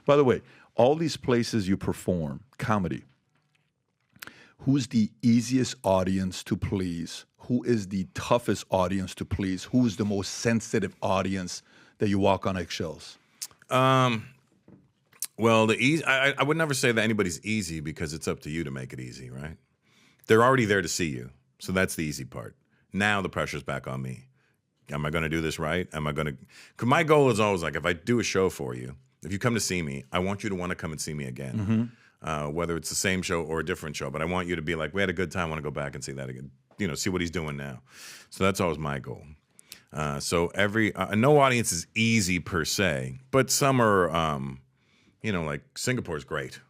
By the way, all these places you perform comedy, who's the easiest audience to please? Who is the toughest audience to please? Who's the most sensitive audience that you walk on eggshells? Well, I would never say that anybody's easy because it's up to you to make it easy, right? They're already there to see you. So that's the easy part. Now the pressure's back on me. Am I going to do this right? Am I going to? Because my goal is always like, if I do a show for you, if you come to see me, I want you to want to come and see me again. Whether it's the same show or a different show, but I want you to be like, we had a good time, I want to go back and see that again. You know, see what he's doing now. So that's always my goal. So no audience is easy per se, but some are, you know, like Singapore's great.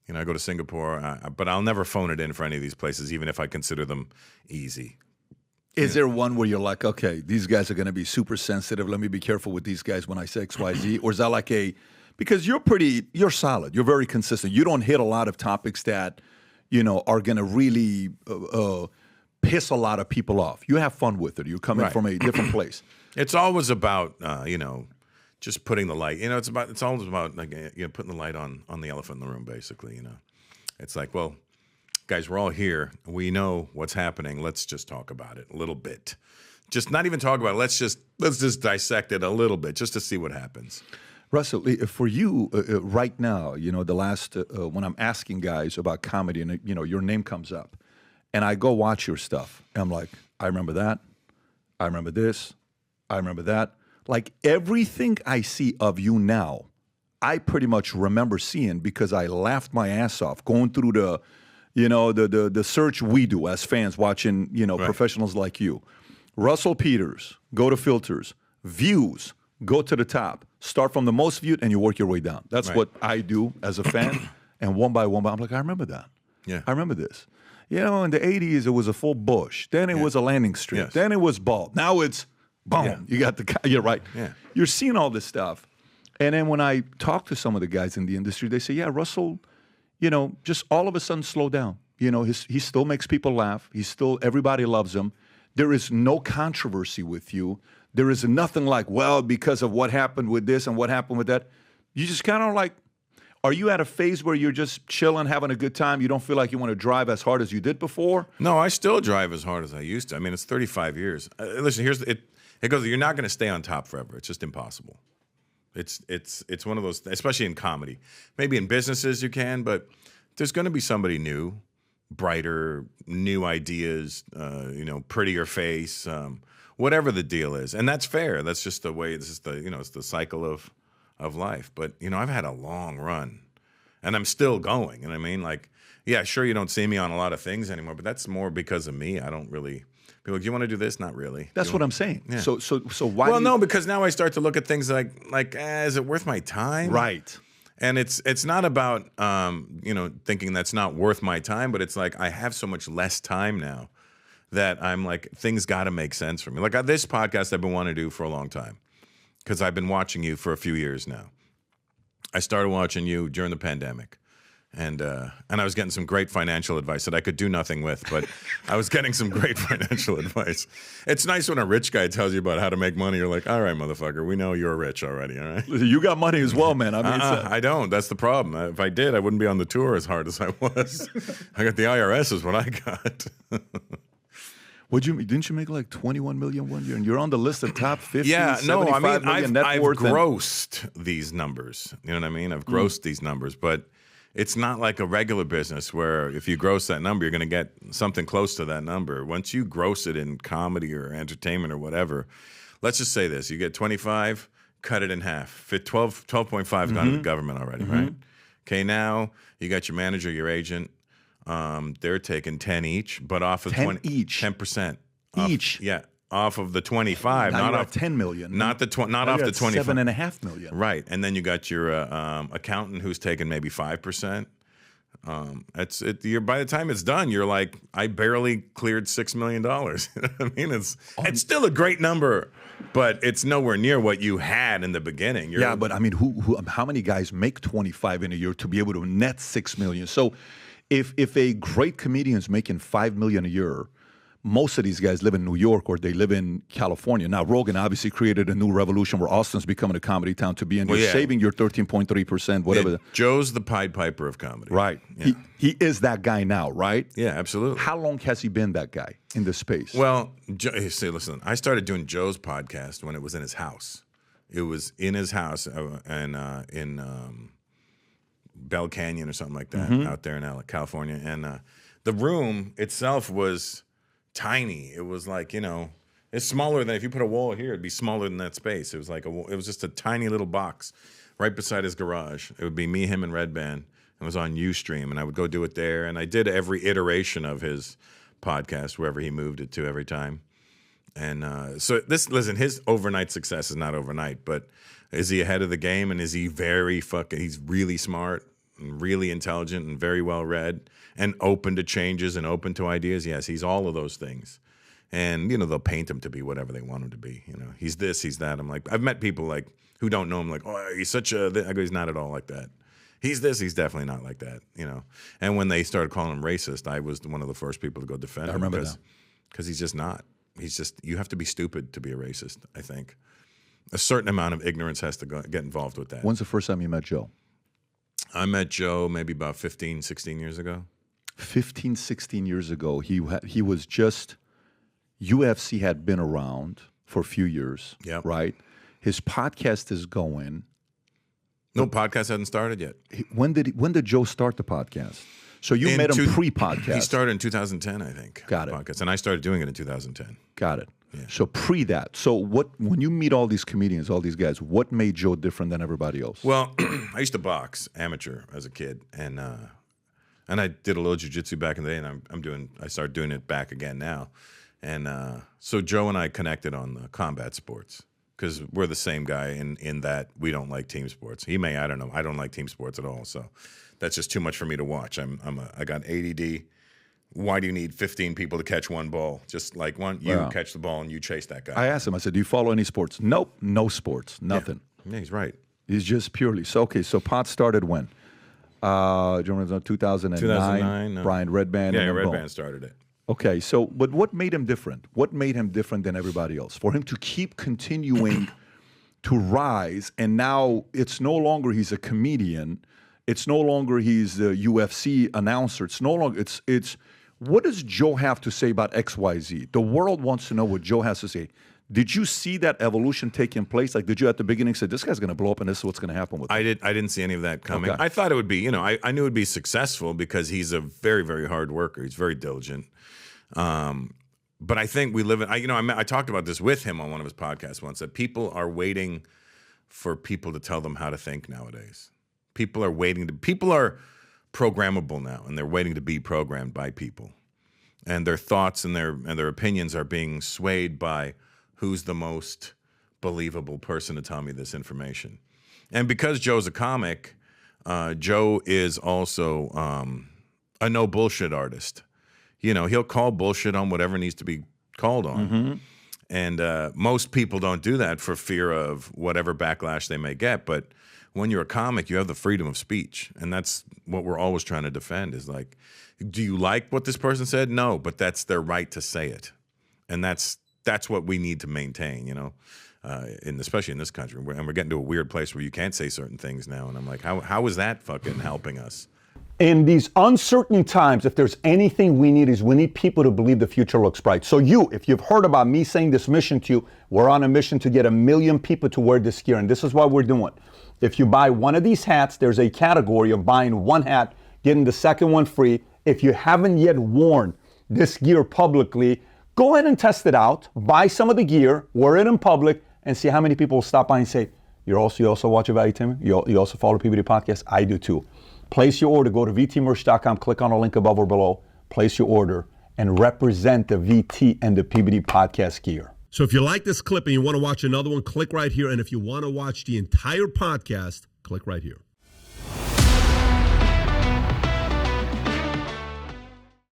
You know, I go to Singapore, but I'll never phone it in for any of these places, even if I consider them easy. Is there one where you're like, okay, these guys are going to be super sensitive. Let me be careful with these guys when I say X, Y, Z. Or is that like because you're solid. You're very consistent. You don't hit a lot of topics that, you know, are going to really piss a lot of people off. You have fun with it. You're coming from a different place. It's always about, you know, just putting the light. You know, it's always about like, you know, putting the light on the elephant in the room, basically. You know, it's like, well, guys, we're all here. We know what's happening. Let's just talk about it a little bit. Just not even talk about it. Let's just dissect it a little bit just to see what happens. Russell, for you right now, you know, the last when I'm asking guys about comedy and, you know, your name comes up and I go watch your stuff and I'm like, I remember that. I remember this. I remember that. Like everything I see of you now, I pretty much remember seeing because I laughed my ass off going through the, you know, the search we do as fans watching, you know, professionals like you. Russell Peters, go to filters, views, go to the top, start from the most viewed, and you work your way down. That's what I do as a fan. And one by one, I'm like, I remember that. Yeah, I remember this. You know, in the 80s, it was a full bush. Then it was a landing strip. Yes. Then it was bald. Now it's boom. Yeah. You got you're right. Yeah. You're seeing all this stuff. And then when I talk to some of the guys in the industry, they say, yeah, Russell, you know, just all of a sudden slow down. You know, he still makes people laugh. Everybody loves him. There is no controversy with you. There is nothing like, well, because of what happened with this and what happened with that. You just kind of like, are you at a phase where you're just chilling, having a good time? You don't feel like you want to drive as hard as you did before? No, I still drive as hard as I used to. I mean, it's 35 years. Listen, it goes, you're not going to stay on top forever. It's just impossible. It's one of those, especially in comedy. Maybe in businesses you can, but there's going to be somebody new, brighter, new ideas, you know, prettier face, whatever the deal is. And that's fair. That's just the way, it's the cycle of life. But, you know, I've had a long run and I'm still going. And I mean, like, yeah, sure, you don't see me on a lot of things anymore, but that's more because of me. I don't really, people are like, do you want to do this? Not really. That's what I'm saying. Yeah. So why? Well, no, because now I start to look at things like, is it worth my time? Right. And it's not about, you know, thinking that's not worth my time, but it's like I have so much less time now that I'm like, things got to make sense for me. Like this podcast I've been wanting to do for a long time because I've been watching you for a few years now. I started watching you during the pandemic. And I was getting some great financial advice that I could do nothing with, but I was getting some great financial advice. It's nice when a rich guy tells you about how to make money. You're like, all right, motherfucker, we know you're rich already, all right? You got money as well, man. I mean, I don't. That's the problem. If I did, I wouldn't be on the tour as hard as I was. I got the IRS is what I got. Didn't you make like 21 million one year? And you're on the list of top 50, yeah, no, I mean, I've grossed these numbers. You know what I mean? I've grossed these numbers, but it's not like a regular business where if you gross that number, you're going to get something close to that number. Once you gross it in comedy or entertainment or whatever, let's just say this. You get 25, cut it in half. 12.5 gone to the government already, right? Okay, now you got your manager, your agent. They're taking 10 each, but off of 10 each. 10%. Each? Yeah. Off of the 25, now not off 10 million. Not off the 25. 7.5 million. Right, and then you got your accountant who's taking maybe 5%. You're by the time it's done, you're like, I barely cleared $6 million. You know what I mean, it's still a great number, but it's nowhere near what you had in the beginning. Yeah, but I mean, how many guys make 25 in a year to be able to net $6 million? So, if a great comedian is making $5 million a year, most of these guys live in New York or they live in California. Now, Rogan obviously created a new revolution where Austin's becoming a comedy town to be in. You're saving your 13.3%, whatever. Yeah, Joe's the Pied Piper of comedy. Right. Yeah. He is that guy now, right? Yeah, absolutely. How long has he been that guy in this space? Well, listen, I started doing Joe's podcast when it was in his house. It was in his house in Bell Canyon or something like that out there in California. And the room itself was tiny. It was like, it's smaller than if you put a wall here, it'd be smaller than that space. It was like it was just a tiny little box right beside his garage. It would be me, him, and Red Band. It was on Ustream, and I would go do it there. And I did every iteration of his podcast, wherever he moved it to every time. And listen, his overnight success is not overnight, but is he ahead of the game? And is he he's really smart and really intelligent and very well read and open to changes and open to ideas? Yes, he's all of those things. And, they'll paint him to be whatever they want him to be. He's this, he's that. I'm like, I've met people like who don't know him, like, oh, he's such a, I go, he's not at all like that. He's this, he's definitely not like that, And when they started calling him racist, I was one of the first people to go defend him. I remember that. Because he's just not. You have to be stupid to be a racist, I think. A certain amount of ignorance has to get involved with that. When's the first time you met Joe? I met Joe maybe about 15, 16 years ago. 15, 16 years ago, he was just, UFC had been around for a few years, right? His podcast is going. No, podcast hadn't started yet. When did Joe start the podcast? So you met him pre-podcast. He started in 2010, I think. Got it. Podcast, and I started doing it in 2010. Got it. Yeah. So pre that. So when you meet all these comedians, all these guys, what made Joe different than everybody else? Well, I used to box amateur as a kid, and I did a little jiu-jitsu back in the day, and I started doing it back again now. And so Joe and I connected on the combat sports because we're the same guy in that we don't like team sports. I don't know. I don't like team sports at all. So that's just too much for me to watch. I got ADD. Why do you need 15 people to catch one ball? Just like catch the ball and you chase that guy. I asked him, I said, do you follow any sports? Nope, no sports, nothing. Yeah, he's right. He's just purely. So pot started when? Do you remember 2009? 2009. No. Brian Red Band. Yeah, Red Band started it. Okay, but what made him different? What made him different than everybody else? For him to keep continuing to rise, and now it's no longer he's a comedian. It's no longer he's the UFC announcer. It's no longer, it's what does Joe have to say about XYZ? The world wants to know what Joe has to say. Did you see that evolution taking place? Like, did you at the beginning say, this guy's going to blow up and this is what's going to happen with him? I didn't see any of that coming. Okay. I thought it would be, I knew it would be successful because he's a very, very hard worker. He's very diligent. But I think we live in, I talked about this with him on one of his podcasts once, that people are waiting for people to tell them how to think nowadays. People are programmable now, and they're waiting to be programmed by people. And their thoughts and their opinions are being swayed by who's the most believable person to tell me this information. And because Joe's a comic, Joe is also a no bullshit artist. He'll call bullshit on whatever needs to be called on. Mm-hmm. And most people don't do that for fear of whatever backlash they may get. But when you're a comic, you have the freedom of speech. And that's what we're always trying to defend is like, do you like what this person said? No, but that's their right to say it. And that's what we need to maintain, especially in this country. And we're getting to a weird place where you can't say certain things now. And I'm like, how is that fucking helping us? In these uncertain times, if there's anything we need people to believe the future looks bright. So if you've heard about me saying this mission to you, we're on a mission to get 1 million people to wear this gear. And this is what we're doing. If you buy one of these hats, there's a category of buying one hat, getting the second one free. If you haven't yet worn this gear publicly, go ahead and test it out. Buy some of the gear, wear it in public, and see how many people will stop by and say, you also watch Valuetainment? You also follow PBD Podcast? I do too. Place your order. Go to vtmerch.com, click on the link above or below, place your order, and represent the VT and the PBD Podcast gear. So if you like this clip and you want to watch another one, click right here. And if you want to watch the entire podcast, click right here.